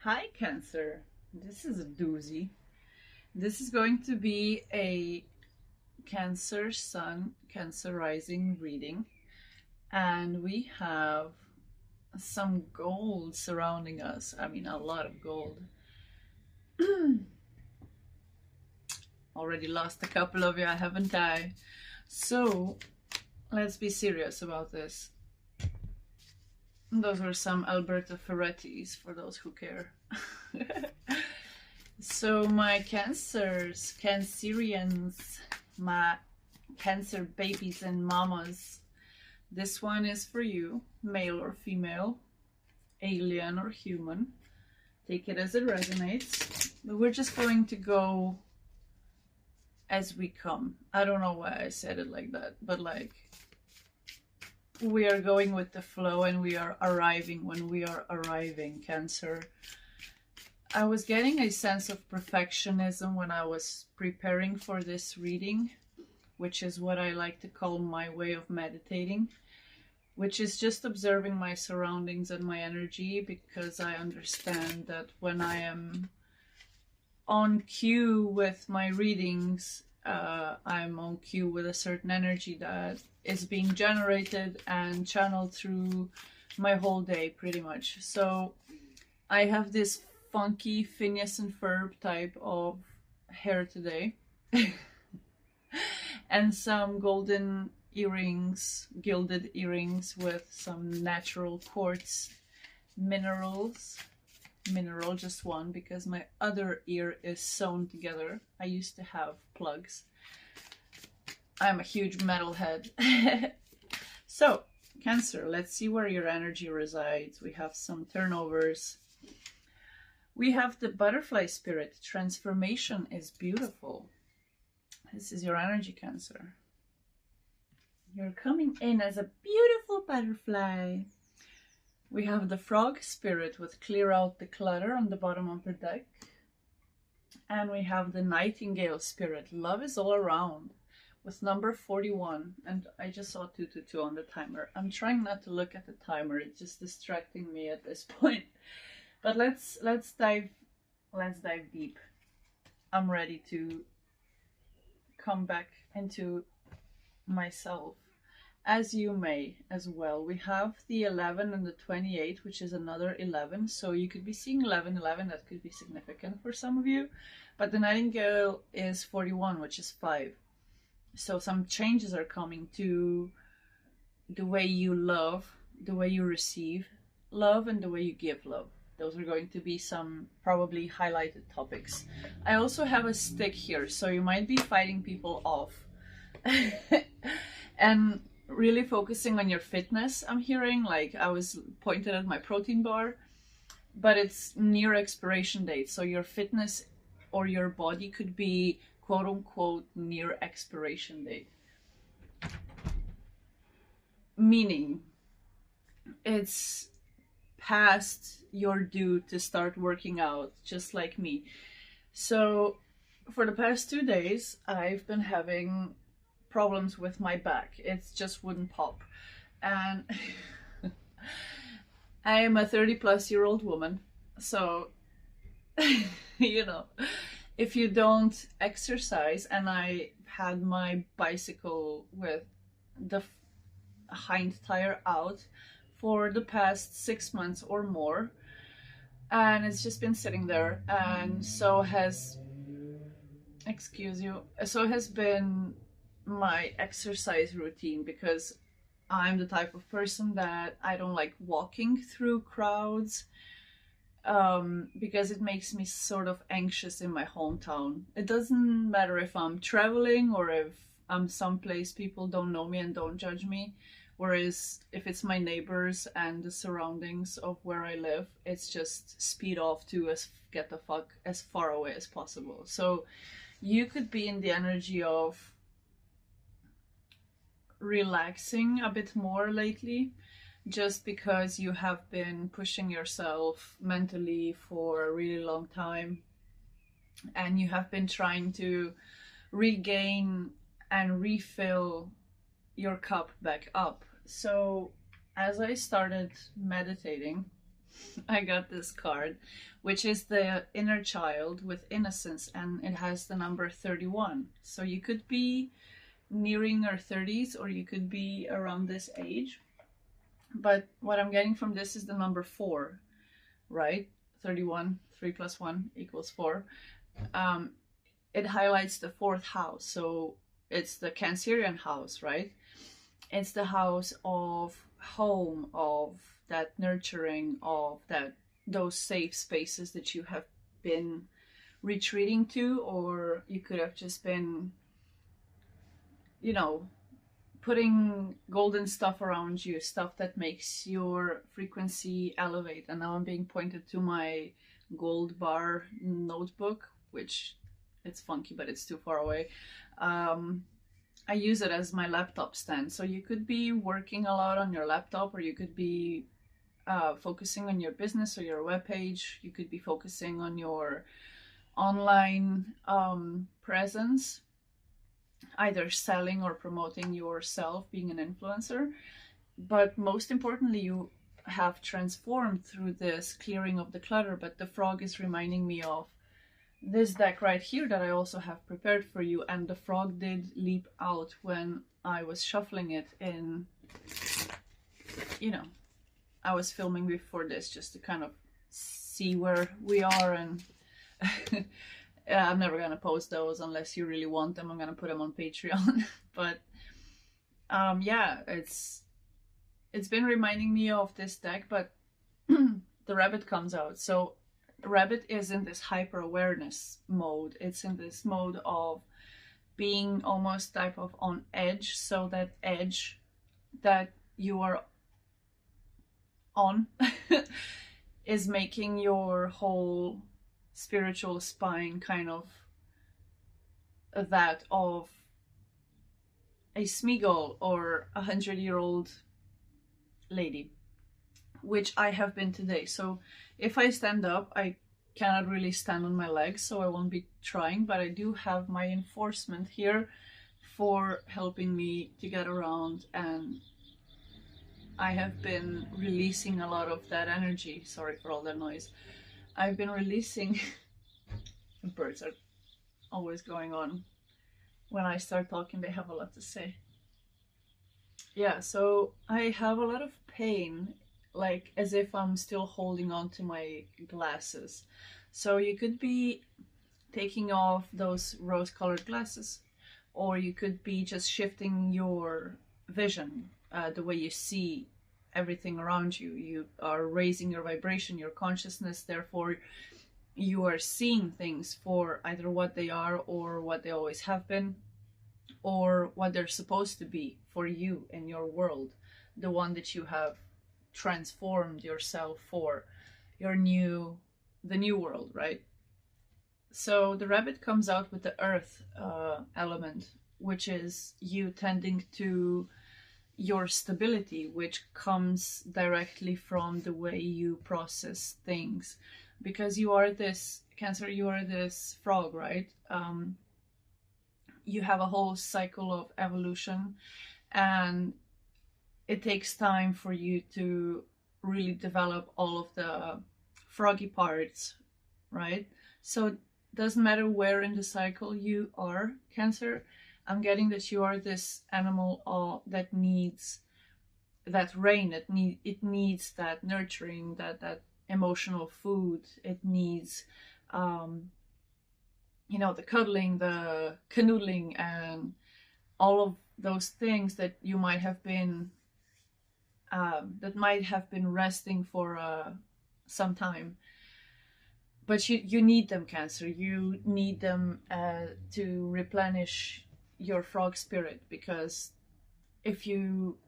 Hi, Cancer. This is a doozy. This is going to be a Cancer Sun, Cancer Rising reading. And we have some gold surrounding us. I mean, a lot of gold. Already lost a couple of you, haven't I? So, let's be serious about this. Those were some Alberto Ferrettis, for those who care. So my Cancers, Cancerians, my Cancer babies and mamas, this one is for you, male or female, alien or human. Take it as it resonates. But we're just going to go as we come. I don't know why I said it like that, but like we are going with the flow and we are arriving when we are arriving, Cancer. I was getting a sense of perfectionism when I was preparing for this reading, which is what I like to call my way of meditating, which is just observing my surroundings and my energy, because I understand that when I am on cue with my readings, I'm on cue with a certain energy that is being generated and channeled through my whole day pretty much. So I have this funky Phineas and Ferb type of hair today and some golden earrings, gilded earrings with some natural quartz minerals. Mineral, just one, because my other ear is sewn together. I used to have plugs. I'm a huge metalhead. So, Cancer, let's see where your energy resides. We have some turnovers. We have the butterfly spirit. Transformation is beautiful. This is your energy, Cancer. You're coming in as a beautiful butterfly. We have the frog spirit with clear out the clutter on the bottom of the deck. And we have the nightingale spirit. Love is all around with number 41. And I just saw 222 on the timer. I'm trying not to look at the timer. It's just distracting me at this point. But let's dive deep. I'm ready to come back into myself, as you may as well. We have the 11 and the 28, which is another 11. So you could be seeing 11. That could be significant for some of you. But the nightingale is 41, which is 5. So some changes are coming to the way you love, the way you receive love, and the way you give love. Those are going to be some probably highlighted topics. I also have a stick here, so you might be fighting people off. And really focusing on your fitness. I'm hearing, like, I was pointed at my protein bar, but it's near expiration date. So your fitness or your body could be quote unquote near expiration date. Meaning it's past your due to start working out, just like me. So for the past 2 days, I've been having problems with my back. It just wouldn't pop. And I am a 30-plus-year-old woman. So, you know, if you don't exercise, and I had my bicycle with the hind tire out for the past 6 months or more, and it's just been sitting there, and so has, so has been my exercise routine, because I'm the type of person that I don't like walking through crowds, because it makes me sort of anxious in my hometown. It doesn't matter if I'm traveling or if I'm someplace people don't know me and don't judge me. Whereas if it's my neighbors and the surroundings of where I live, it's just speed off to get the fuck as far away as possible. So you could be in the energy of relaxing a bit more lately, just because you have been pushing yourself mentally for a really long time, and you have been trying to regain and refill your cup back up. So as I started meditating, I got this card, which is the inner child with innocence, and it has the number 31. So you could be nearing your 30s, or you could be around this age. But what I'm getting from this is the number 4, right? 31, 3 plus 1 equals 4. It highlights the 4th house. So it's the Cancerian house, right? It's the house of home, of that nurturing, of those safe spaces that you have been retreating to, or you could have just been, you know, putting golden stuff around you, stuff that makes your frequency elevate. And now I'm being pointed to my gold bar notebook, which it's funky, but it's too far away. I use it as my laptop stand. So you could be working a lot on your laptop, or you could be focusing on your business or your webpage. You could be focusing on your online presence, either selling or promoting yourself, being an influencer. But most importantly, you have transformed through this clearing of the clutter. But the frog is reminding me of this deck right here that I also have prepared for you, and the frog did leap out when I was shuffling it in, you know, I was filming before this just to kind of see where we are. And I'm never gonna post those unless you really want them. I'm gonna put them on Patreon. But yeah, it's been reminding me of this deck, but the rabbit comes out. So rabbit is in this hyper awareness mode. It's in this mode of being almost type of on edge. So that edge that you are on is making your whole spiritual spine kind of that of a Smeagol or 100-year-old lady, which I have been today. So if I stand up, I cannot really stand on my legs, so I won't be trying, but I do have my enforcement here for helping me to get around, and I have been releasing a lot of that energy. Sorry for all that noise. I've been releasing birds are always going on. When I start talking, they have a lot to say. Yeah, so I have a lot of pain, like as if I'm still holding on to my glasses. So you could be taking off those rose-colored glasses, or you could be just shifting your vision, the way you see everything around you. You are raising your vibration, your consciousness, therefore you are seeing things for either what they are or what they always have been, or what they're supposed to be for you in your world, the one that you have transformed yourself for, the new world, right? So the rabbit comes out with the earth element, which is you tending to your stability, which comes directly from the way you process things. Because you are this Cancer, you are this frog, right? You have a whole cycle of evolution, and it takes time for you to really develop all of the froggy parts, right? So it doesn't matter where in the cycle you are, Cancer. I'm getting that you are this animal that needs that rain. It needs that nurturing, that emotional food. It needs, you know, the cuddling, the canoodling, and all of those things that you might have been, resting for some time. But you need them, Cancer. You need them to replenish your frog spirit, because if you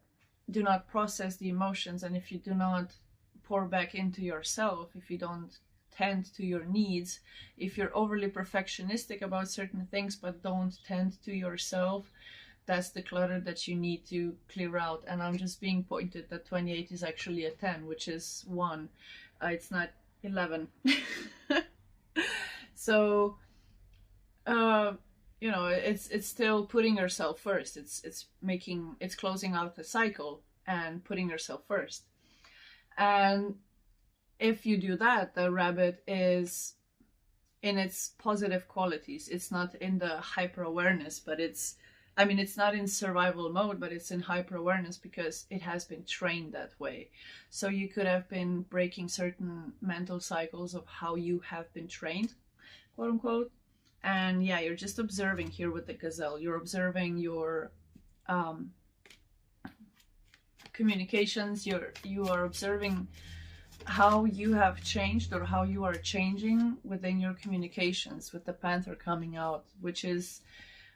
do not process the emotions, and if you do not pour back into yourself, if you don't tend to your needs, if you're overly perfectionistic about certain things but don't tend to yourself, that's the clutter that you need to clear out. And I'm just being pointed that 28 is actually a 10, which is 1. It's not 11. So you know, it's still putting yourself first. It's closing out the cycle and putting yourself first. And if you do that, the rabbit is in its positive qualities. It's not in the hyper awareness, but it's, I mean, it's not in survival mode, but it's in hyper awareness because it has been trained that way. So you could have been breaking certain mental cycles of how you have been trained, quote unquote. And yeah, you're just observing here with the gazelle. You're observing your communications. You are observing how you have changed or how you are changing within your communications, with the panther coming out, which is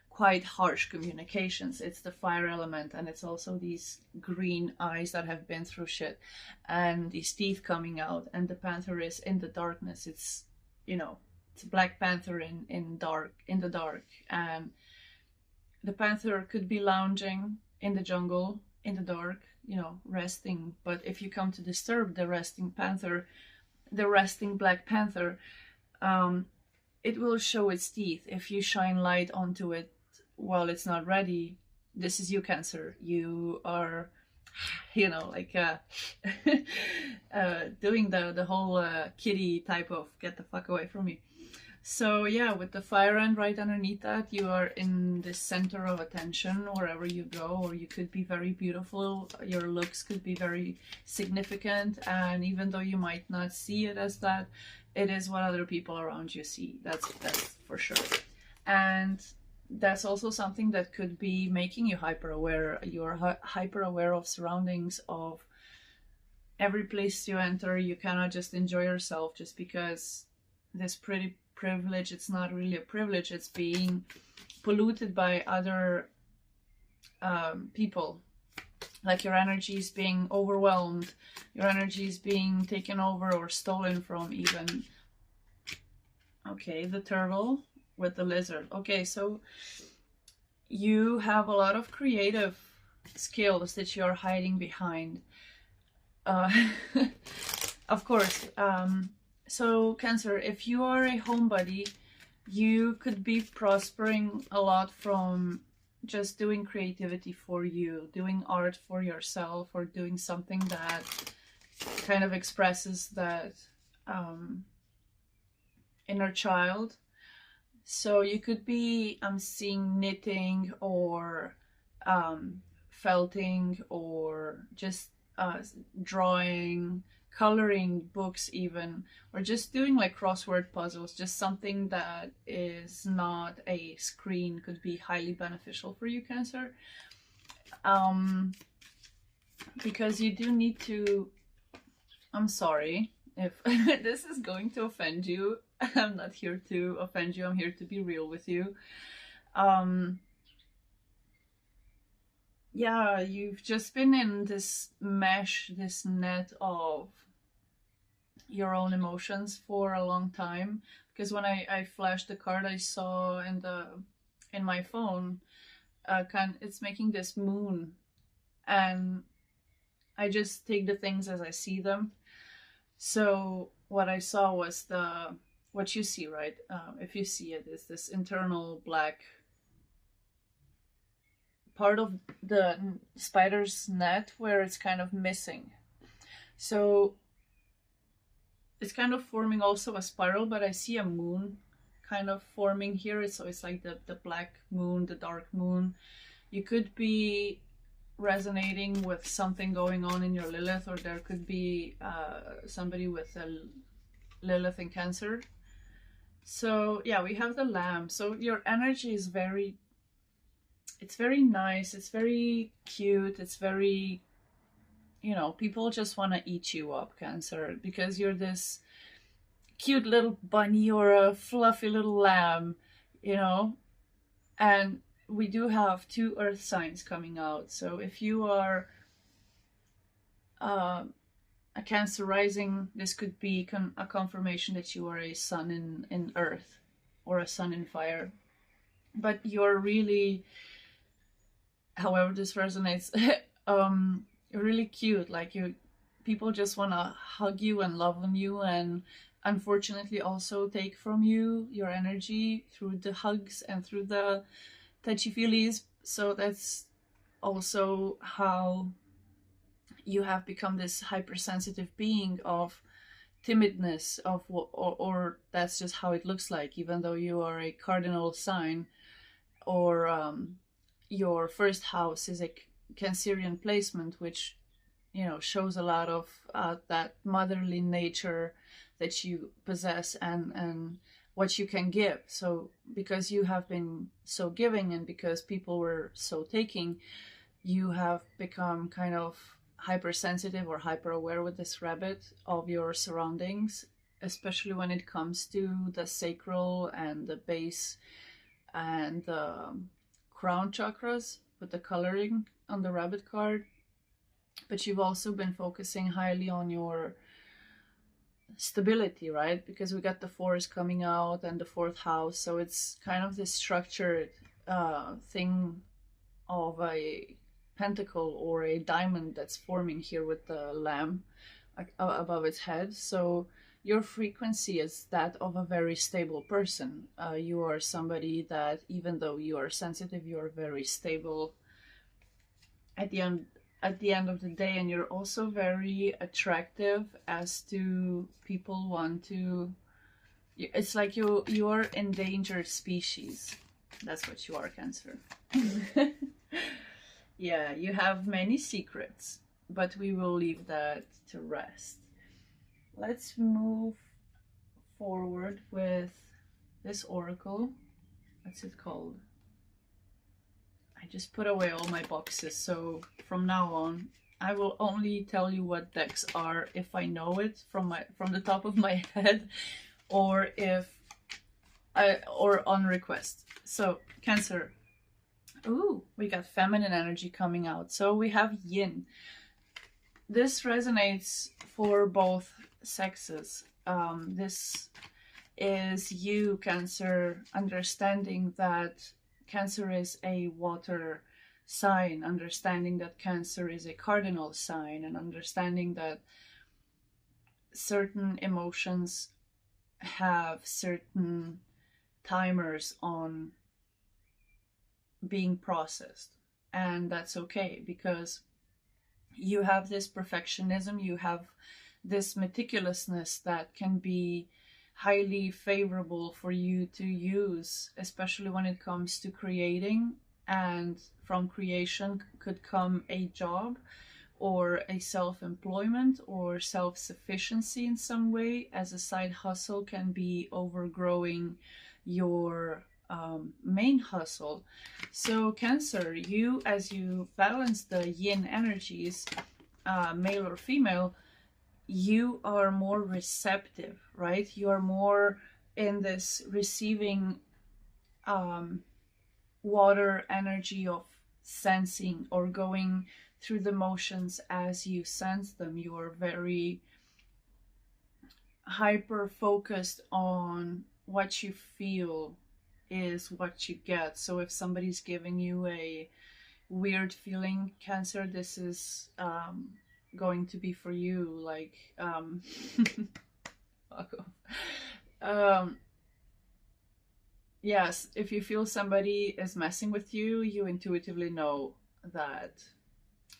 quite harsh communications. It's the fire element, and it's also these green eyes that have been through shit, and these teeth coming out, and the panther is in the darkness. It's, you know, it's a black panther in the dark, and the panther could be lounging in the jungle in the dark, you know, resting. But if you come to disturb the resting panther, the resting black panther, it will show its teeth if you shine light onto it while it's not ready. This is you, Cancer. You are, you know, like doing the whole kitty type of get the fuck away from me. So yeah, with the fire end right underneath that, you are in the center of attention wherever you go, or you could be very beautiful. Your looks could be very significant, and even though you might not see it as that, it is what other people around you see. That's for sure. And that's also something that could be making you hyper aware. You're hyper aware of surroundings, of every place you enter. You cannot just enjoy yourself just because this pretty privilege, it's not really a privilege, it's being polluted by other people. Like your energy is being overwhelmed, your energy is being taken over or stolen from even. Okay, the turtle with the lizard. Okay, so you have a lot of creative skills that you're hiding behind. Of course, so Cancer, if you are a homebody, you could be prospering a lot from just doing creativity for you, doing art for yourself, or doing something that kind of expresses that inner child. So you could be, I'm seeing knitting or felting, or just drawing, coloring books even, or just doing like crossword puzzles. Just something that is not a screen could be highly beneficial for you, Cancer. Because you do need to, I'm sorry if this is going to offend you. I'm not here to offend you, I'm here to be real with you. Yeah, you've just been in this mesh, this net of your own emotions for a long time. Because when I flashed the card, I saw in my phone, it's making this moon, and I just take the things as I see them. So what I saw was what you see, right? If you see it, is this internal black part of the spider's net where it's kind of missing. So it's kind of forming also a spiral, but I see a moon kind of forming here. So it's like the black moon, the dark moon. You could be resonating with something going on in your Lilith, or there could be somebody with a Lilith in Cancer. So yeah, we have the lamb. So your energy is it's very nice, it's very cute, it's very, you know, people just want to eat you up, Cancer, because you're this cute little bunny or a fluffy little lamb, you know. And we do have 2 earth signs coming out. So if you are a Cancer rising, this could be a confirmation that you are a sun in earth or a sun in fire. But you're really, however this resonates, really cute. Like people just want to hug you and love on you, and unfortunately also take from you your energy through the hugs and through the touchy-feelies. So that's also how you have become this hypersensitive being of timidness of or that's just how it looks like, even though you are a cardinal sign, or your first house is a Cancerian placement, which, you know, shows a lot of that motherly nature that you possess, and what you can give. So because you have been so giving, and because people were so taking, you have become kind of hypersensitive or hyper aware with this rabbit of your surroundings, especially when it comes to the sacral and the base and the crown chakras with the coloring on the rabbit card. But you've also been focusing highly on your stability, right? Because we got the forest coming out and the fourth house, so it's kind of this structured thing of a pentacle or a diamond that's forming here with the lamb above its head. So your frequency is that of a very stable person. You are somebody that, even though you are sensitive, you are very stable at the end of the day. And you're also very attractive as to people want to, it's like you're endangered species. That's what you are, Cancer. Yeah, you have many secrets, but we will leave that to rest. Let's move forward with this oracle. What's it called? I just put away all my boxes, so from now on I will only tell you what decks are if I know it from the top of my head, or or on request. So Cancer. Ooh, we got feminine energy coming out. So we have yin. This resonates for both sexes. This is you, Cancer, understanding that Cancer is a water sign, understanding that Cancer is a cardinal sign, and understanding that certain emotions have certain timers on being processed, and that's okay, because you have this perfectionism, you have this meticulousness that can be highly favorable for you to use, especially when it comes to creating. And from creation could come a job or a self-employment or self-sufficiency in some way, as a side hustle can be overgrowing your main hustle. So Cancer, you, as you balance the yin energies, male or female, you are more receptive, right? You are more in this receiving water energy of sensing, or going through the motions as you sense them. You are very hyper focused on what you feel is what you get. So if somebody's giving you a weird feeling, Cancer, this is going to be for you. Like fuck off. Yes, if you feel somebody is messing with you, you intuitively know that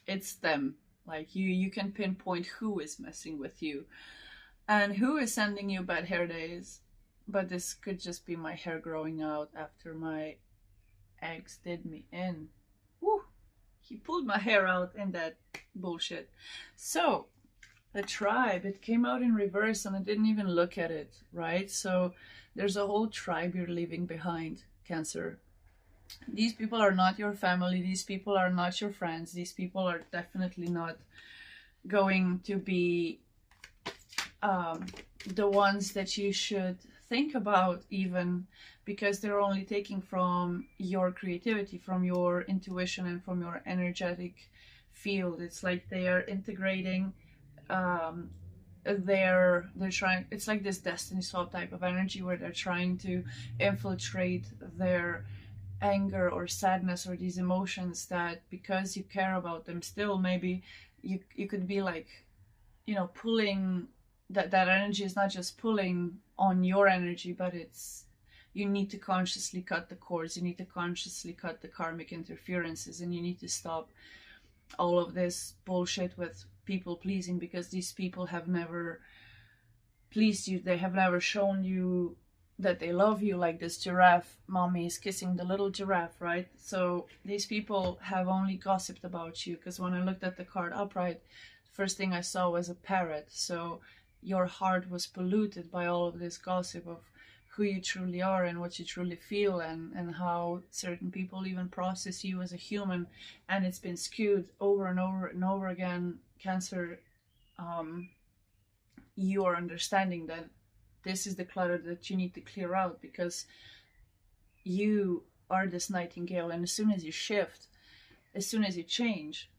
it's them. Like you can pinpoint who is messing with you and who is sending you bad hair days. But this could just be my hair growing out after my ex did me in. Woo! He pulled my hair out in that bullshit. So, the tribe, it came out in reverse and I didn't even look at it, right? So, there's a whole tribe you're leaving behind, Cancer. These people are not your family. These people are not your friends. These people are definitely not going to be the ones that you should think about, even, because they're only taking from your creativity, from your intuition, and from your energetic field. It's like they are integrating they're trying, it's like this destiny swap type of energy where they're trying to infiltrate their anger or sadness or these emotions, that because you care about them still, maybe you could be like, you know, pulling that energy is not just pulling on your energy, but it's, you need to consciously cut the cords, you need to consciously cut the karmic interferences, and you need to stop all of this bullshit with people pleasing, because these people have never pleased you. They have never shown you that they love you, like this giraffe mommy is kissing the little giraffe, right? So these people have only gossiped about you, because when I looked at the card upright, first thing I saw was a parrot. So your heart was polluted by all of this gossip of who you truly are and what you truly feel, and how certain people even process you as a human, and it's been skewed over and over and over again. Cancer, you are understanding that this is the clutter that you need to clear out, because you are this nightingale, and as soon as you shift, as soon as you change,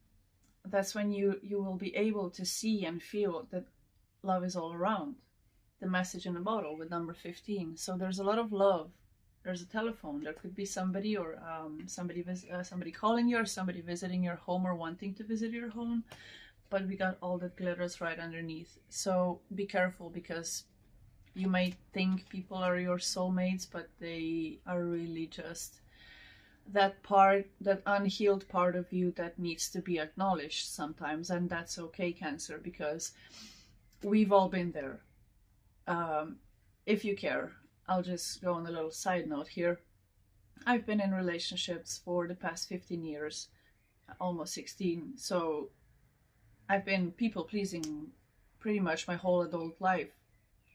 that's when you will be able to see and feel that love is all around. The message in the bottle with number 15. So there's a lot of love. There's a telephone. There could be somebody, or somebody calling you, or somebody visiting your home or wanting to visit your home. But we got all that glitters right underneath. So be careful, because you might think people are your soulmates, but they are really just that part, that unhealed part of you that needs to be acknowledged sometimes. And that's okay, Cancer, because we've all been there. If you care, I'll just go on a little side note here. I've been in relationships for the past 15 years, almost 16. So I've been people pleasing pretty much my whole adult life.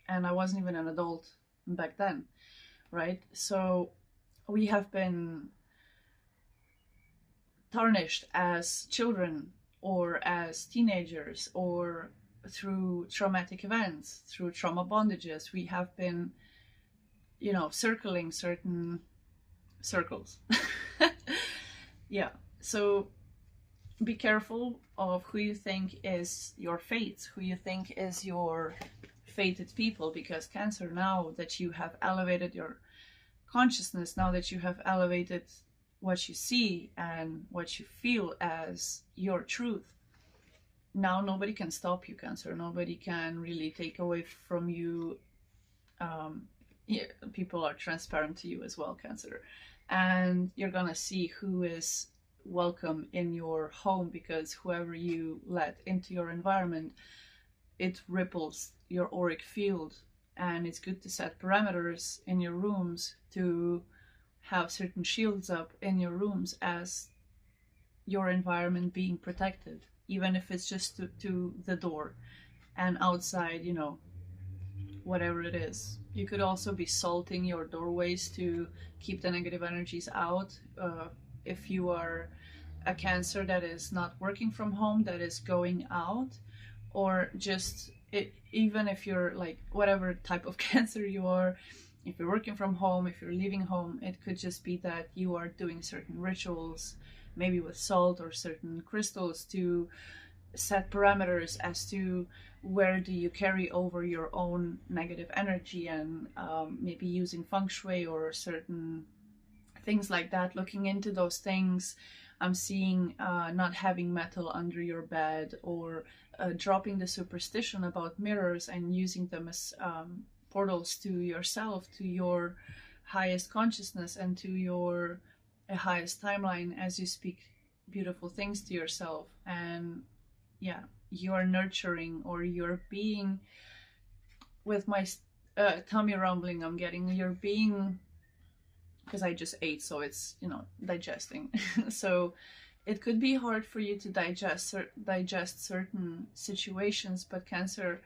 And I wasn't even an adult back then, right? So we have been tarnished as children, or as teenagers, or through traumatic events, through trauma bondages. We have been, circling certain circles. Yeah. So be careful of who you think is your fate, who you think is your fated people, because Cancer, now that you have elevated your consciousness, now that you have elevated what you see and what you feel as your truth, now nobody can stop you, Cancer. Nobody can really take away from you. Yeah, people are transparent to you as well, Cancer. And you're gonna see who is welcome in your home, because whoever you let into your environment, it ripples your auric field. And it's good to set parameters in your rooms, to have certain shields up in your rooms as your environment being protected, even if it's just to the door, and outside, whatever it is. You could also be salting your doorways to keep the negative energies out. If you are a Cancer that is not working from home, that is going out, or just even if you're like whatever type of Cancer you are, if you're working from home, if you're leaving home, it could just be that you are doing certain rituals, maybe with salt or certain crystals, to set parameters as to where do you carry over your own negative energy, and maybe using feng shui or certain things like that. Looking into those things. I'm seeing not having metal under your bed, or dropping the superstition about mirrors and using them as portals to yourself, to your highest consciousness, and to your highest timeline, as you speak beautiful things to yourself. And yeah, you're nurturing, or you're being, with my tummy rumbling, I'm getting, you're being, because I just ate, so it's, digesting. So it could be hard for you to digest certain situations, but Cancer,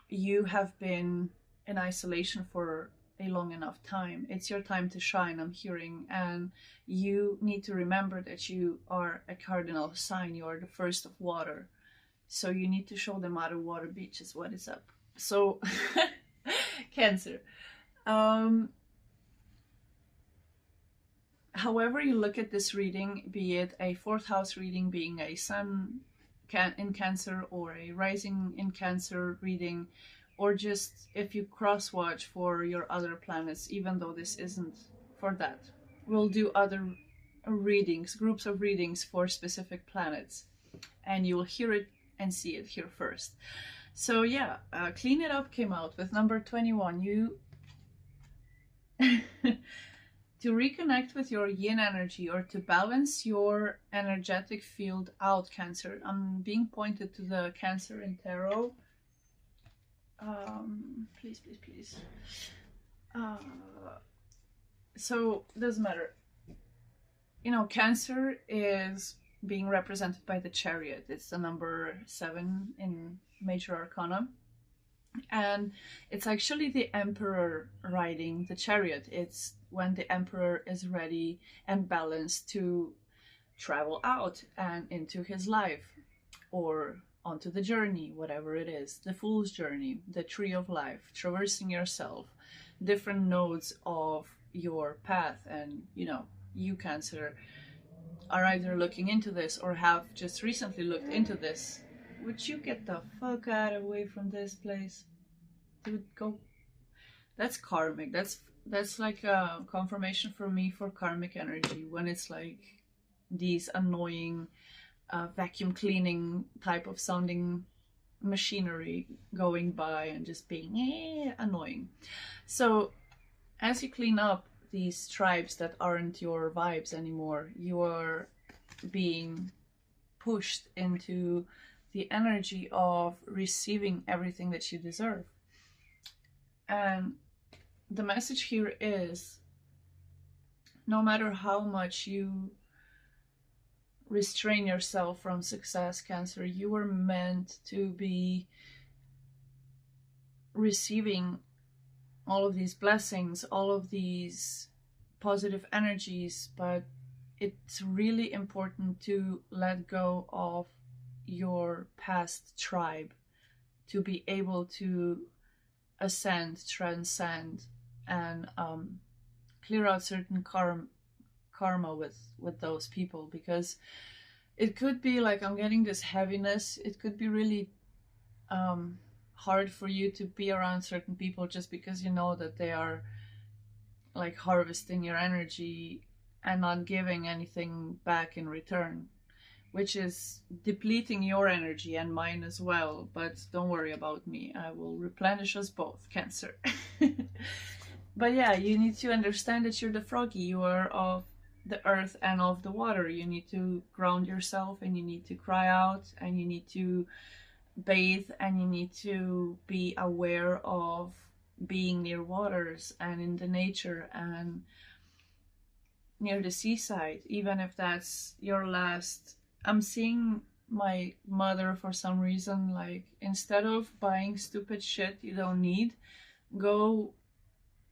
you have been in isolation for a long enough time. It's your time to shine, I'm hearing, and you need to remember that you are a cardinal sign. You are the first of water, so you need to show them out of water beaches what is up. So Cancer, however you look at this reading, be it a 4th house reading, being a sun in Cancer, or a rising in Cancer reading, or just if you cross watch for your other planets, even though this isn't for that. We'll do other readings, groups of readings for specific planets, and you will hear it and see it here first. So yeah, Clean It Up came out with number 21. You to reconnect with your yin energy, or to balance your energetic field out, Cancer. I'm being pointed to the Cancer in tarot. Please, please, please. So doesn't matter. You know, Cancer is being represented by the Chariot. It's the number 7 in Major Arcana. And it's actually the Emperor riding the Chariot. It's when the Emperor is ready and balanced to travel out and into his life, or onto the journey, whatever it is, the Fool's Journey, the Tree of Life, traversing yourself, different nodes of your path. And you know, you Cancer are either looking into this or have just recently looked into this. Would you get the fuck out away from this place? Dude, go. That's karmic. That's like a confirmation for me for karmic energy, when it's like these annoying vacuum cleaning type of sounding machinery going by and just being annoying. So as you clean up these tribes that aren't your vibes anymore, you are being pushed into the energy of receiving everything that you deserve. And the message here is, no matter how much you restrain yourself from success, Cancer, you were meant to be receiving all of these blessings, all of these positive energies, but it's really important to let go of your past tribe to be able to ascend, transcend, and clear out certain karma with those people. Because it could be like, I'm getting this heaviness, it could be really hard for you to be around certain people just because you know that they are like harvesting your energy and not giving anything back in return, which is depleting your energy and mine as well. But don't worry about me, I will replenish us both, Cancer. But yeah, you need to understand that you're the froggy, you are of the earth and of the water. You need to ground yourself, and you need to cry out, and you need to bathe, and you need to be aware of being near waters and in the nature and near the seaside, even if that's your last. I'm seeing my mother, for some reason, like, instead of buying stupid shit you don't need, go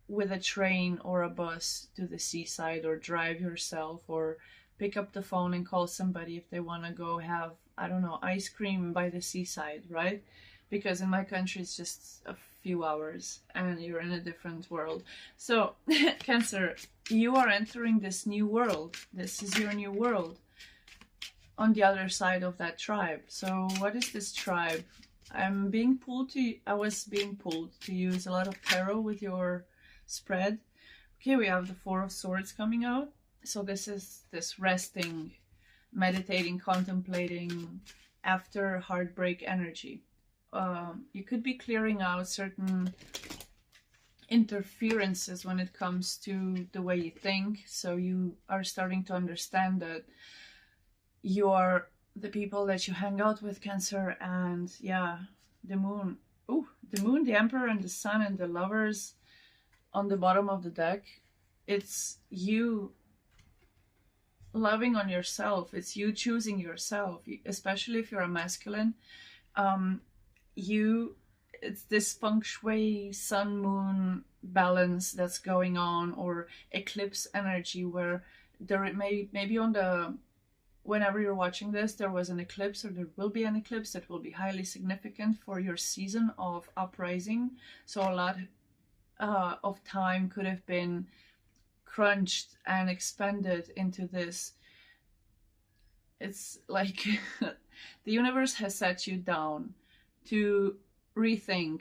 with a train or a bus to the seaside, or drive yourself, or pick up the phone and call somebody if they want to go have, I don't know, ice cream by the seaside, right? Because in my country it's just a few hours and you're in a different world. So Cancer, you are entering this new world. This is your new world on the other side of that tribe. So what is this tribe? I was being pulled to use a lot of tarot with your spread. Okay, we have the Four of Swords coming out. So this is this resting, meditating, contemplating after heartbreak energy. You could be clearing out certain interferences when it comes to the way you think. So you are starting to understand that you are the people that you hang out with, Cancer. And yeah, the moon. Ooh, the moon, the Emperor, and the Sun, and the Lovers on the bottom of the deck. It's you loving on yourself. It's you choosing yourself, especially if you're a masculine. It's this feng shui sun moon balance that's going on, or eclipse energy, where there maybe on the, whenever you're watching this, there was an eclipse, or there will be an eclipse that will be highly significant for your season of uprising. So a lot of time could have been crunched and expended into this. It's like the universe has set you down to rethink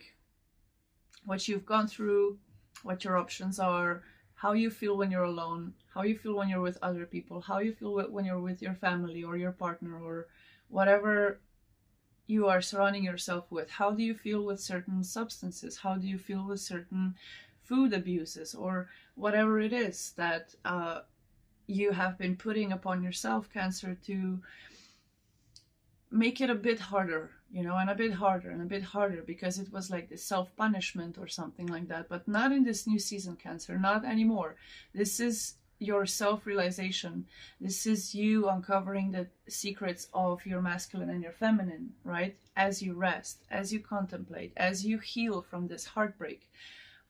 what you've gone through, what your options are, how you feel when you're alone, how you feel when you're with other people, how you feel when you're with your family or your partner or whatever you are surrounding yourself with. How do you feel with certain substances? How do you feel with certain food abuses, or whatever it is that you have been putting upon yourself, Cancer, to make it a bit harder, you know, and a bit harder and a bit harder, because it was like the self-punishment or something like that. But not in this new season, Cancer, not anymore. This is your self-realization. This is you uncovering the secrets of your masculine and your feminine, right? As you rest, as you contemplate, as you heal from this heartbreak,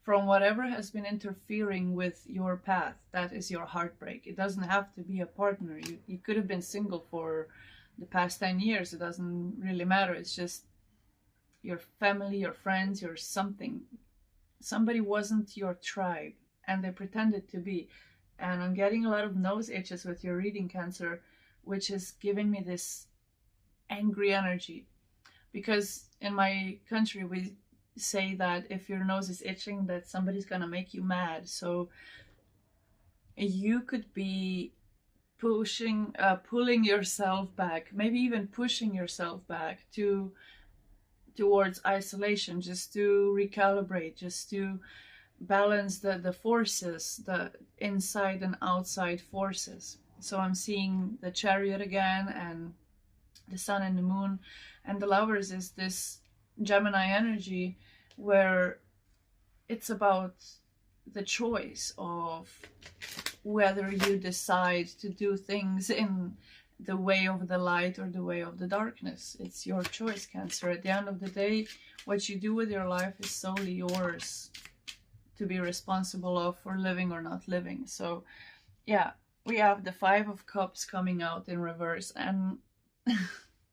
from whatever has been interfering with your path. That is your heartbreak. It doesn't have to be a partner. You could have been single for the past 10 years. It doesn't really matter. It's just your family, your friends, your something. Somebody wasn't your tribe and they pretended to be. And I'm getting a lot of nose itches with your reading, Cancer, which is giving me this angry energy. Because in my country, we say that if your nose is itching, that somebody's gonna make you mad. So you could be pulling yourself back, maybe even pushing yourself back towards isolation, just to recalibrate, just to balance the forces, the inside and outside forces. So I'm seeing the Chariot again, and the Sun and the Moon, and the Lovers is this Gemini energy where it's about the choice of whether you decide to do things in the way of the light or the way of the darkness. It's your choice, Cancer. At the end of the day, what you do with your life is solely yours to be responsible of, for living or not living. So yeah, we have the Five of Cups coming out in reverse, and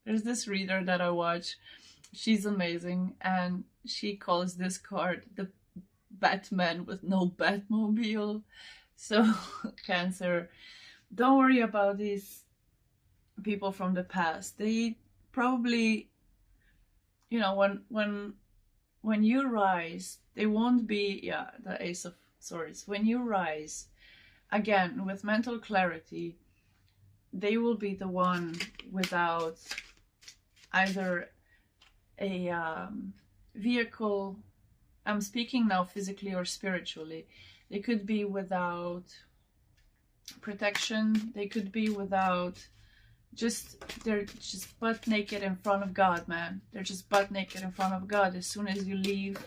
there's this reader that I watch. She's amazing, and she calls this card the Batman with no Batmobile. So Cancer, don't worry about these people from the past. They probably, you know, when you rise, they won't be, yeah, the Ace of Swords. When you rise, again, with mental clarity, they will be the one without either a vehicle. I'm speaking now physically or spiritually. They could be without protection. They could be without they're just butt naked in front of God, man. They're just butt naked in front of God. As soon as you leave,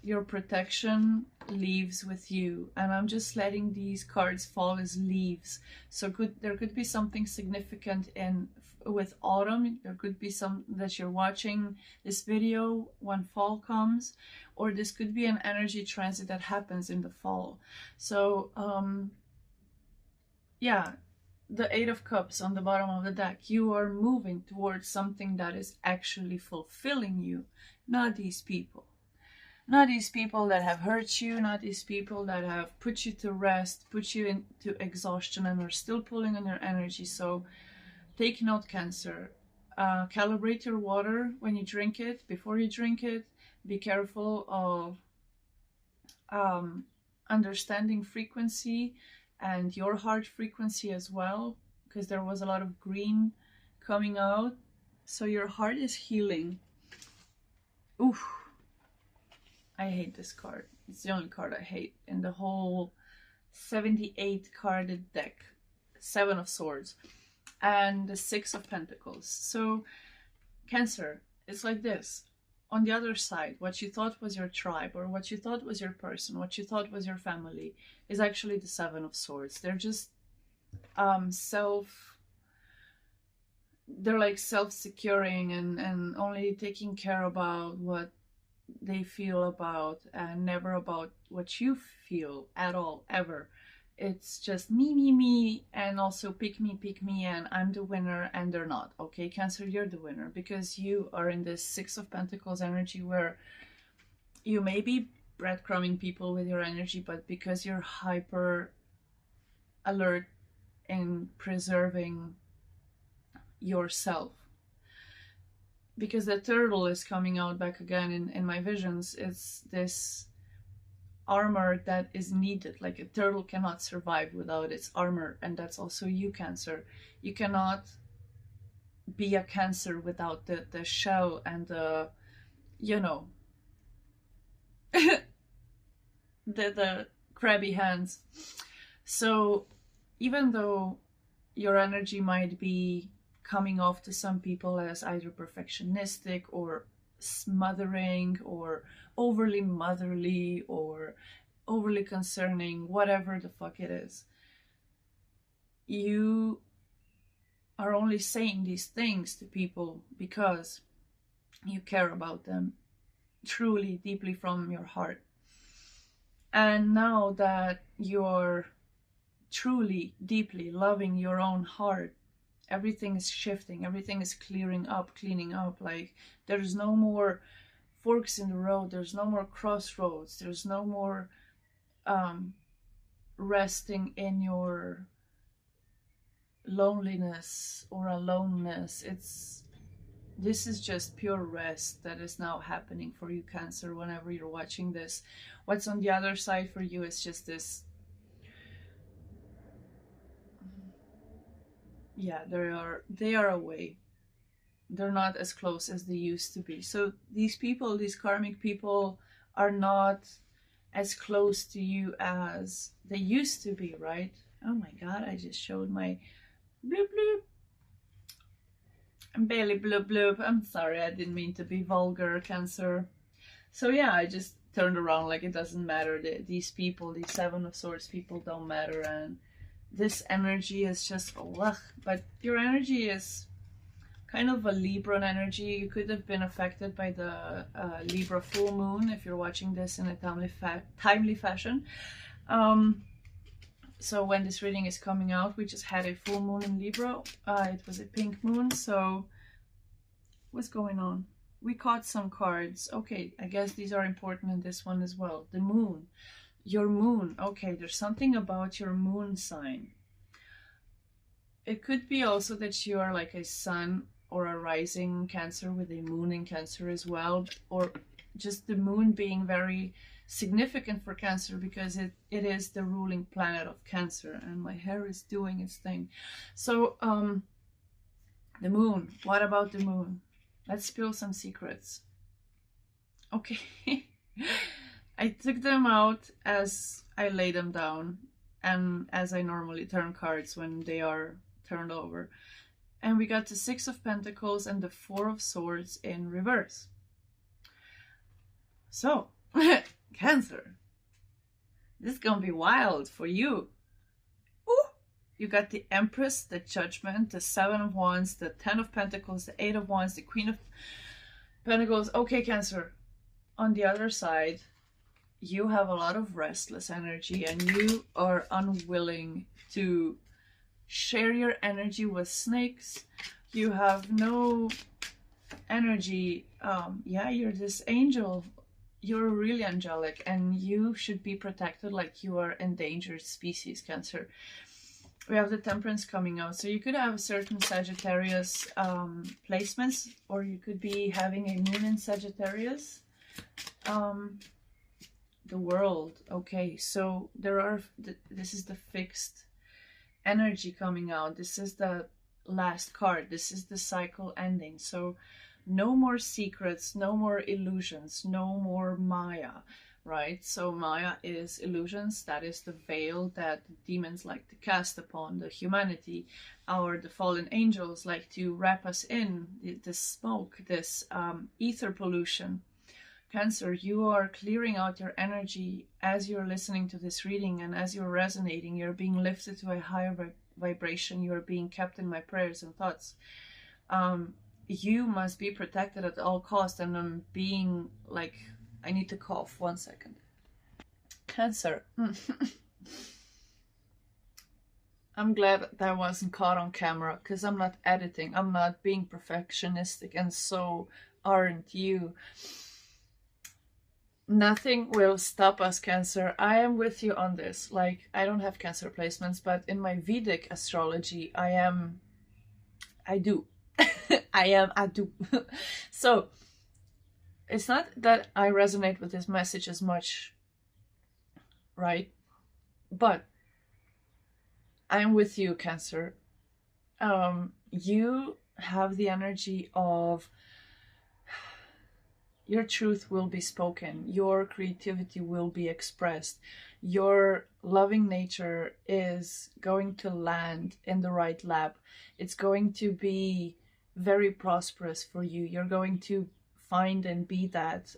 your protection leaves with you. And I'm just letting these cards fall as leaves. So there could be something significant with autumn. There could be some that you're watching this video when fall comes, or this could be an energy transit that happens in the fall. So yeah, the Eight of Cups on the bottom of the deck. You are moving towards something that is actually fulfilling you, not these people. Not these people that have hurt you, not these people that have put you to rest, put you into exhaustion and are still pulling on your energy. So take note, Cancer. Calibrate your water when you drink it, before you drink it. Be careful of understanding frequency and your heart frequency as well, because there was a lot of green coming out. So your heart is healing. Oof. I hate this card. It's the only card I hate in the whole 78 carded deck. Seven of Swords and the Six of Pentacles. So Cancer, it's like this. On the other side, what you thought was your tribe, or what you thought was your person, what you thought was your family, is actually the Seven of Swords. They're just they're like self-securing and only taking care about what they feel about, and never about what you feel at all, ever. It's just me, and also pick me, and I'm the winner, and they're not. Okay, Cancer, you're the winner, because you are in this Six of Pentacles energy where you may be breadcrumbing people with your energy, but because you're hyper alert in preserving yourself. Because the turtle is coming out back again in my visions. It's this armor that is needed. Like a turtle cannot survive without its armor, and that's also you, Cancer. You cannot be a Cancer without the shell and the, you know, the crabby hands. So even though your energy might be coming off to some people as either perfectionistic or smothering or overly motherly or overly concerning, whatever the fuck it is. You are only saying these things to people because you care about them truly, deeply from your heart. And now that you're truly, deeply loving your own heart, everything is shifting, everything is clearing up, cleaning up. Like, there's no more forks in the road, there's no more crossroads, there's no more resting in your loneliness or aloneness. This is just pure rest that is now happening for you, Cancer, whenever you're watching this. What's on the other side for you is just this, yeah, they are away. They're not as close as they used to be. So these people, these karmic people, are not as close to you as they used to be, right? Oh my god, I just showed my bloop bloop. I'm barely bloop bloop. I'm sorry, I didn't mean to be vulgar, Cancer. So yeah, I just turned around like it doesn't matter. These people, these Seven of Swords people don't matter, and this energy is just ugh. But your energy is kind of a Libran energy. You could have been affected by the Libra full moon if you're watching this in a timely fashion. So when this reading is coming out, we just had a full moon in Libra. It was a pink moon. So what's going on? We caught some cards. Okay, I guess these are important in this one as well. The moon. Your moon. Okay, there's something about your moon sign. It could be also that you are like a sun or a rising Cancer with a moon in Cancer as well, or just the moon being very significant for Cancer because it is the ruling planet of Cancer, and my hair is doing its thing. So the moon, what about the moon? Let's spill some secrets. Okay. I took them out as I lay them down and as I normally turn cards when they are turned over. And we got the Six of Pentacles and the Four of Swords in reverse. So, Cancer, this is gonna be wild for you. Ooh, you got the Empress, the Judgment, the Seven of Wands, the Ten of Pentacles, the Eight of Wands, the Queen of Pentacles. Okay, Cancer, on the other side, you have a lot of restless energy and you are unwilling to share your energy with snakes. You have no energy. Yeah, you're this angel. You're really angelic and you should be protected like you are endangered species, Cancer. We have the Temperance coming out. So you could have certain Sagittarius placements, or you could be having a moon in Sagittarius. The World. Okay, so there are, this is the fixed energy coming out. This is the last card. This is the cycle ending. So no more secrets, no more illusions, no more Maya, right? So Maya is illusions. That is the veil that demons like to cast upon the humanity, or the fallen angels like to wrap us in, this smoke, this ether pollution. Cancer, you are clearing out your energy as you're listening to this reading, and as you're resonating, you're being lifted to a higher vibration. You're being kept in my prayers and thoughts. You must be protected at all costs, and I'm being like, I need to cough 1 second. Cancer. I'm glad that wasn't caught on camera, because I'm not editing. I'm not being perfectionistic, and so aren't you. Nothing will stop us, Cancer. I am with you on this. Like, I don't have Cancer placements, but in my Vedic astrology, I do. I do. So, it's not that I resonate with this message as much, right? But I'm with you, Cancer. You have the energy of your truth will be spoken, your creativity will be expressed, your loving nature is going to land in the right lab. It's going to be very prosperous for you. You're going to find and be that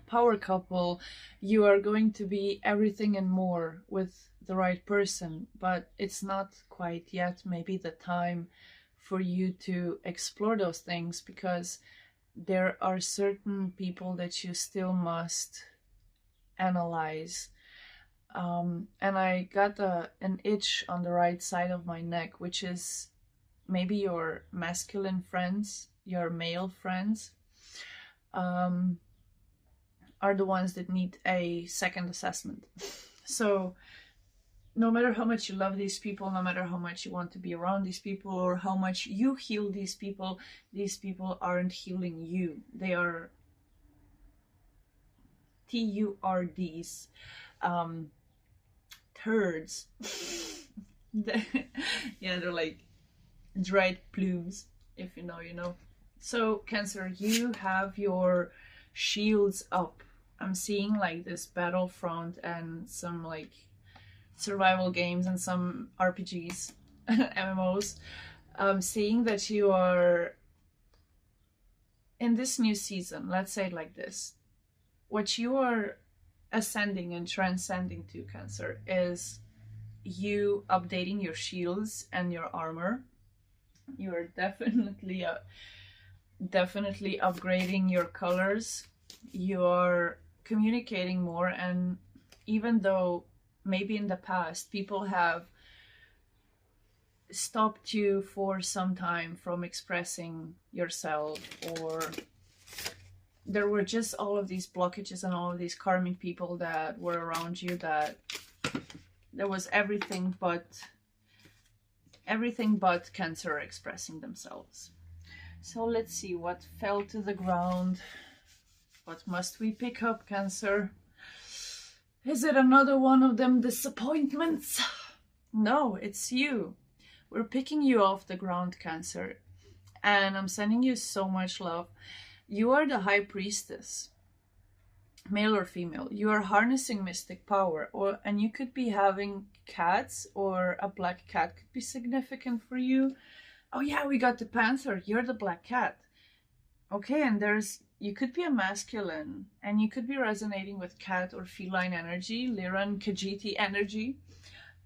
power couple. You are going to be everything and more with the right person, but it's not quite yet maybe the time for you to explore those things, because there are certain people that you still must analyze. And I got an itch on the right side of my neck, which is maybe your masculine friends, your male friends, are the ones that need a second assessment. So no matter how much you love these people, no matter how much you want to be around these people, or how much you heal these people aren't healing you. They are TURDs, turds. Yeah, they're like dried plumes. If you know, you know. So Cancer, you have your shields up. I'm seeing like this battlefront and some like survival games and some RPGs, MMOs. Seeing that you are in this new season, let's say it like this, what you are ascending and transcending to, Cancer, is you updating your shields and your armor. You are definitely upgrading your colors. You are communicating more, and even though maybe in the past people have stopped you for some time from expressing yourself, or there were just all of these blockages and all of these karmic people that were around you, that there was everything but Cancer expressing themselves. So let's see what fell to the ground. What must we pick up, Cancer? Is it another one of them disappointments? No, it's you. We're picking you off the ground, Cancer. And I'm sending you so much love. You are the High Priestess, male or female. You are harnessing mystic power, and you could be having cats, or a black cat could be significant for you. Oh yeah, we got the panther. You're the black cat. Okay, and you could be a masculine, and you could be resonating with cat or feline energy, Liran Khajiit energy,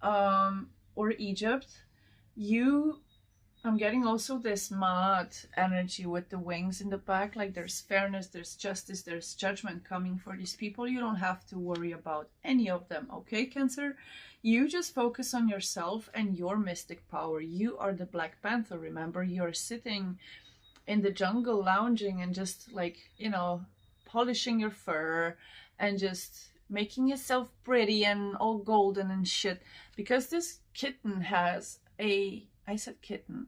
or Egypt. I'm getting also this Maat energy with the wings in the back, like there's fairness, there's justice, there's judgment coming for these people. You don't have to worry about any of them, okay, Cancer? You just focus on yourself and your mystic power. You are the Black Panther, remember? You're sitting in the jungle lounging and just like, you know, polishing your fur and just making yourself pretty and all golden and shit, because this kitten has I said kitten.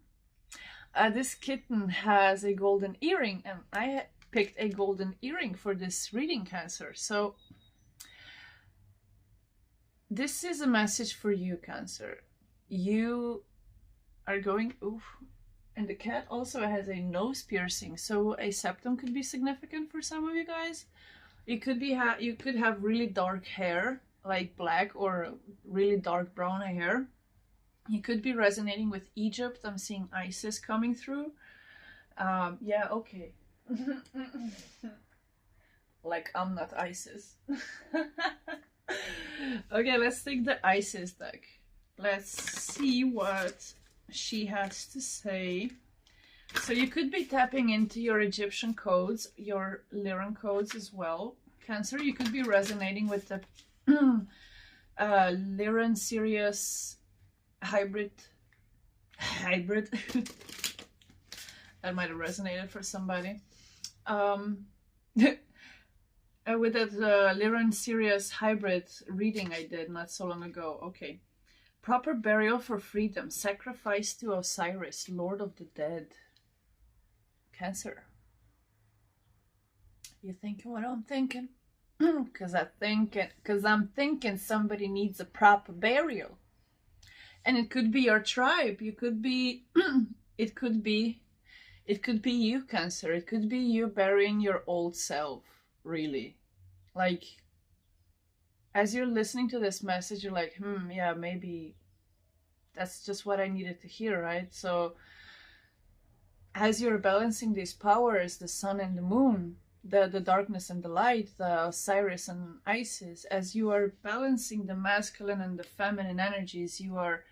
This kitten has a golden earring, and I picked a golden earring for this reading, Cancer. So this is a message for you, Cancer. You are going, oof, and the cat also has a nose piercing, so a septum could be significant for some of you guys. You could be you could have really dark hair, like black or really dark brown hair. You could be resonating with Egypt. I'm seeing Isis coming through. Yeah, okay. Like I'm not Isis. Okay, let's take the Isis deck. Let's see what she has to say. So you could be tapping into your Egyptian codes, your Lyran codes as well. Cancer, you could be resonating with the Lyran Sirius hybrid. That might have resonated for somebody. With that Lyran Sirius hybrid reading I did not so long ago. Okay. Proper burial for freedom. Sacrifice to Osiris, Lord of the Dead. Cancer. You thinking what I'm thinking? Because I'm thinking somebody needs a proper burial. And it could be your tribe. You could be, it could be It could be you, Cancer. It could be you burying your old self, really. Like, as you're listening to this message, you're like, yeah, maybe that's just what I needed to hear, right? So as you're balancing these powers, the sun and the moon, the darkness and the light, the Osiris and Isis, as you are balancing the masculine and the feminine energies, you are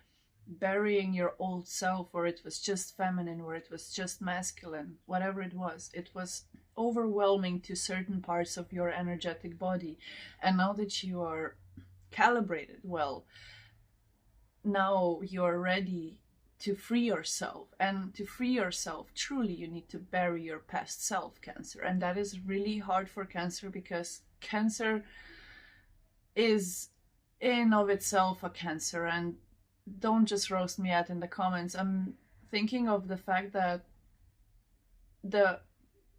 burying your old self, or it was just feminine, or it was just masculine, whatever it was overwhelming to certain parts of your energetic body. And now that you are calibrated well, now you're ready to free yourself. And to free yourself, truly, you need to bury your past self, Cancer. And that is really hard for Cancer, because Cancer is in of itself a Cancer. And don't just roast me out in the comments. I'm thinking of the fact that the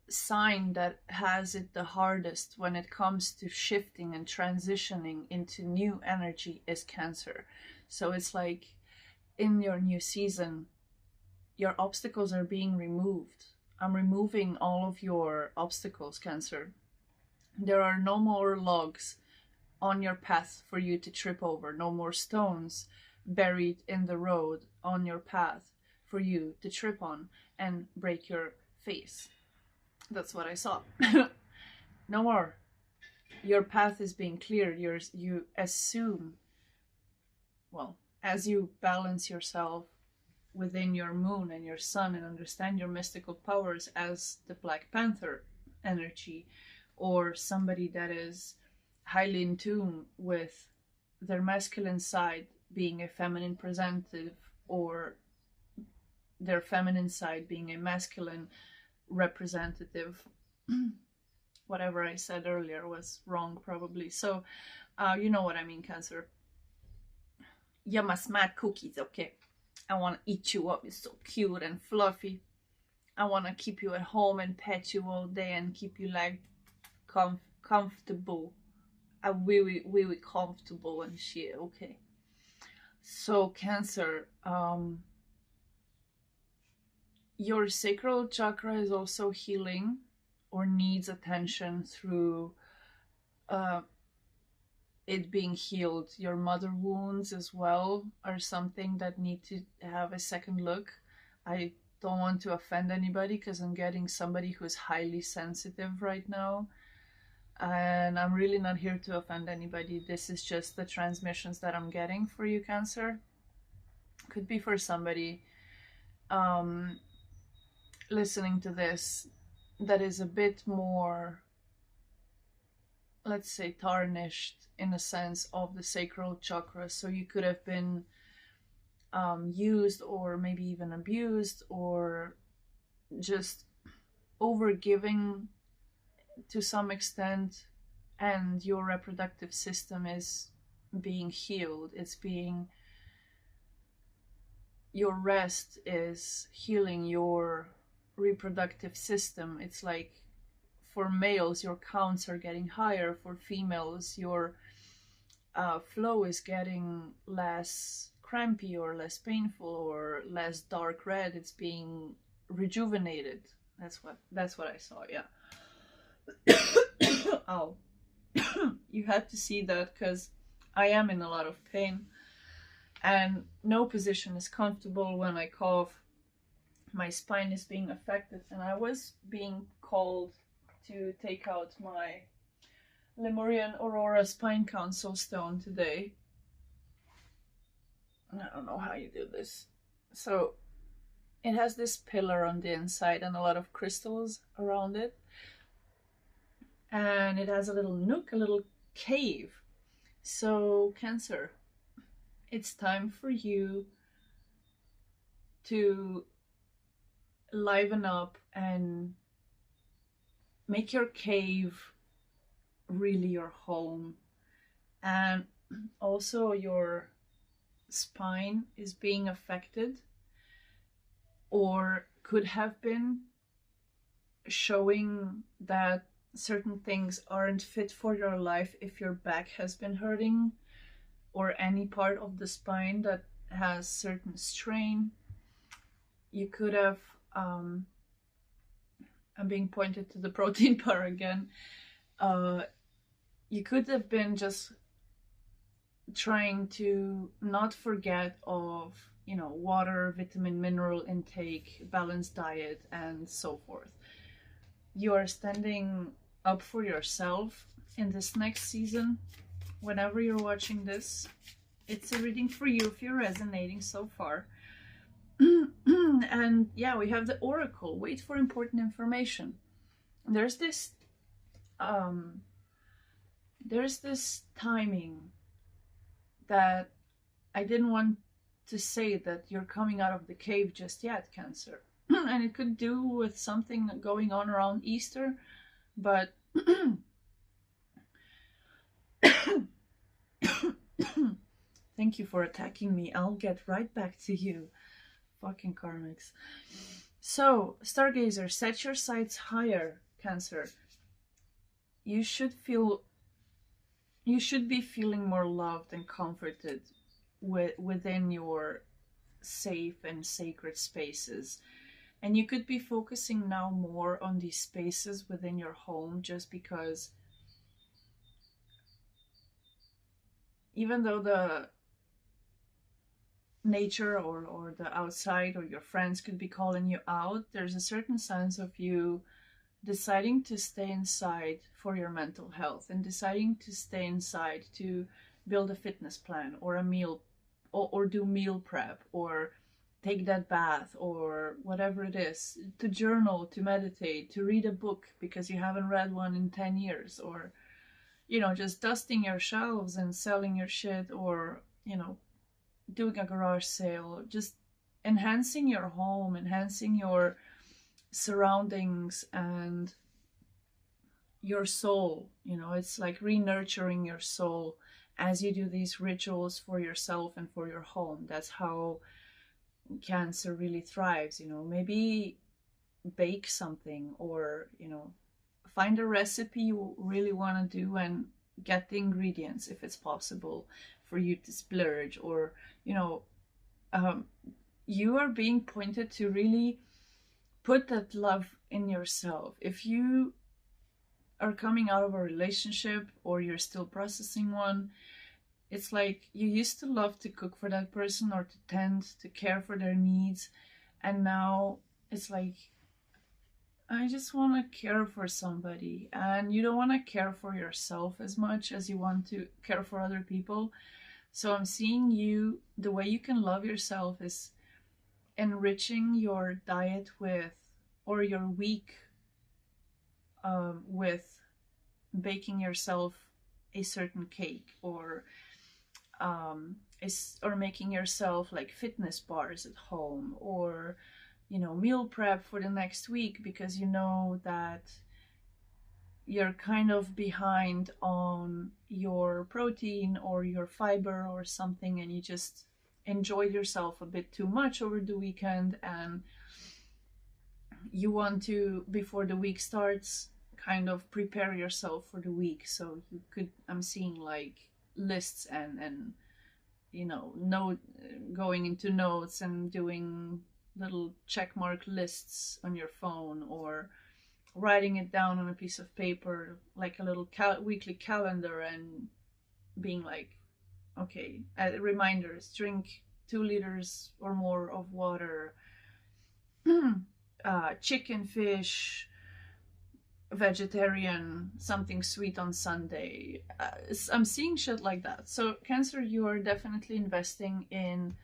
sign that has it the hardest when it comes to shifting and transitioning into new energy is Cancer. So it's like, in your new season, your obstacles are being removed. I'm removing all of your obstacles, Cancer. There are no more logs on your path for you to trip over, no more stones buried in the road on your path for you to trip on and break your face. That's what I saw. No more. Your path is being cleared. You assume, well, as you balance yourself within your moon and your sun and understand your mystical powers as the Black Panther energy, or somebody that is highly in tune with their masculine side being a feminine representative, or their feminine side being a masculine representative. Whatever I said earlier was wrong, probably. So you know what I mean, Cancer. You're my smart cookies, okay? I want to eat you up. You're so cute and fluffy. I want to keep you at home and pet you all day and keep you like comfortable. Really comfortable and shit, okay? So Cancer, your sacral chakra is also healing or needs attention through it being healed. Your mother wounds as well are something that need to have a second look. I don't want to offend anybody, because I'm getting somebody who's highly sensitive right now, and I'm really not here to offend anybody. This is just the transmissions that I'm getting for you, Cancer. Could be for somebody listening to this that is a bit more, let's say, tarnished in a sense of the sacral chakra. So you could have been used, or maybe even abused, or just overgiving to some extent, and your reproductive system is being healed. It's being, your rest is healing your reproductive system. It's like, for males, your counts are getting higher. For females, your flow is getting less crampy or less painful or less dark red. It's being rejuvenated. That's what I saw. Yeah. Ow. You had to see that, because I am in a lot of pain and no position is comfortable. When I cough, my spine is being affected, and I was being called to take out my Lemurian Aurora Spine Council stone today. I don't know how you do this. So it has this pillar on the inside and a lot of crystals around it. And it has a little nook, a little cave. So Cancer, it's time for you to liven up and make your cave really your home. And also your spine is being affected, or could have been, showing that certain things aren't fit for your life if your back has been hurting, or any part of the spine that has certain strain. You could have I'm being pointed to the protein bar again. You could have been just trying to not forget of, you know, water, vitamin, mineral intake, balanced diet, and so forth. You are standing up for yourself in this next season. Whenever you're watching this, it's a reading for you if you're resonating so far. And yeah, we have the oracle. Wait for important information. There's this timing that I didn't want to say that you're coming out of the cave just yet, Cancer. And it could do with something going on around Easter, but thank you for attacking me. I'll get right back to you. Fucking karmics. So, Stargazer, set your sights higher, Cancer. You should be feeling more loved and comforted within your safe and sacred spaces. And you could be focusing now more on these spaces within your home, just because even though the nature or the outside or your friends could be calling you out, there's a certain sense of you deciding to stay inside for your mental health and deciding to stay inside to build a fitness plan or a meal or do meal prep or take that bath or whatever it is, to journal, to meditate, to read a book because you haven't read one in 10 years, or, you know, just dusting your shelves and selling your shit, or, you know, doing a garage sale, just enhancing your home, enhancing your surroundings and your soul. You know, it's like re-nurturing your soul as you do these rituals for yourself and for your home. That's how Cancer really thrives. You know, maybe bake something, or, you know, find a recipe you really want to do and get the ingredients if it's possible for you to splurge, or, you know, you are being pointed to really put that love in yourself. If you are coming out of a relationship or you're still processing one, it's like you used to love to cook for that person or to tend to care for their needs, and now it's like, I just want to care for somebody, and you don't want to care for yourself as much as you want to care for other people. So I'm seeing you, the way you can love yourself is enriching your diet with, or your week with baking yourself a certain cake, or making yourself like fitness bars at home, or, you know, meal prep for the next week because you know that you're kind of behind on your protein or your fiber or something, and you just enjoyed yourself a bit too much over the weekend, and you want to, before the week starts, kind of prepare yourself for the week. So you could, I'm seeing like lists and you know, going into notes and doing little check mark lists on your phone, or writing it down on a piece of paper, like a little weekly calendar, and being like, okay, reminders, drink 2 liters or more of water, chicken, fish, vegetarian, something sweet on Sunday. I'm seeing shit like that. So Cancer, you are definitely investing in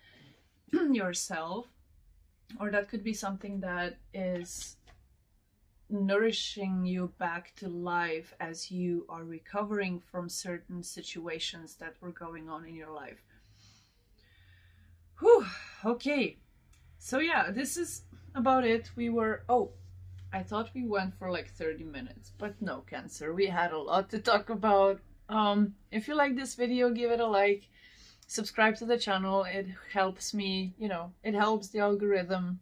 yourself, or that could be something that is nourishing you back to life as you are recovering from certain situations that were going on in your life. Whew, okay. So yeah, this is about it. We were, I thought we went for like 30 minutes, but no, Cancer, we had a lot to talk about. If you like this video, give it a like, subscribe to the channel. It helps me, you know, it helps the algorithm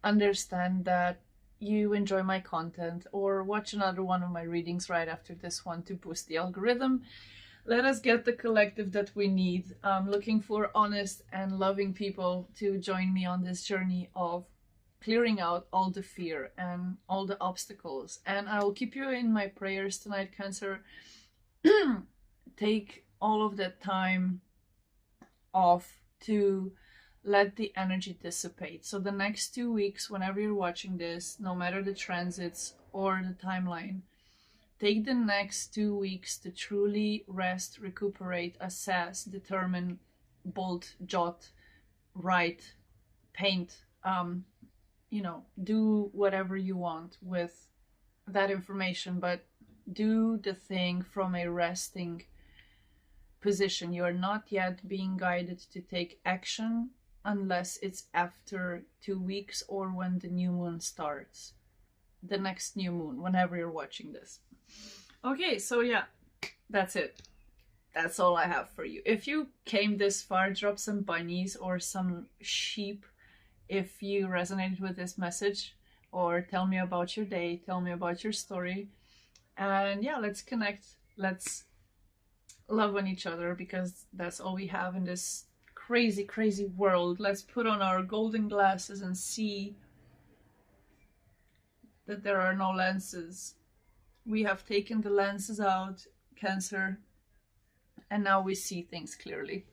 understand that you enjoy my content, or watch another one of my readings right after this one to boost the algorithm. Let us get the collective that we need. I'm looking for honest and loving people to join me on this journey of clearing out all the fear and all the obstacles. And I will keep you in my prayers tonight, Cancer. Take all of that time off to let the energy dissipate. So the next 2 weeks, whenever you're watching this, no matter the transits or the timeline, take the next 2 weeks to truly rest, recuperate, assess, determine, bold, jot, write, paint, you know, do whatever you want with that information, but do the thing from a resting position. You are not yet being guided to take action unless it's after 2 weeks or when the new moon starts. The next new moon, whenever you're watching this. Okay, so yeah, that's it. That's all I have for you. If you came this far, drop some bunnies or some sheep if you resonated with this message, or tell me about your day, tell me about your story. And yeah, let's connect. Let's love on each other, because that's all we have in this crazy, crazy world. Let's put on our golden glasses and see that there are no lenses. We have taken the lenses out, Cancer, and now we see things clearly.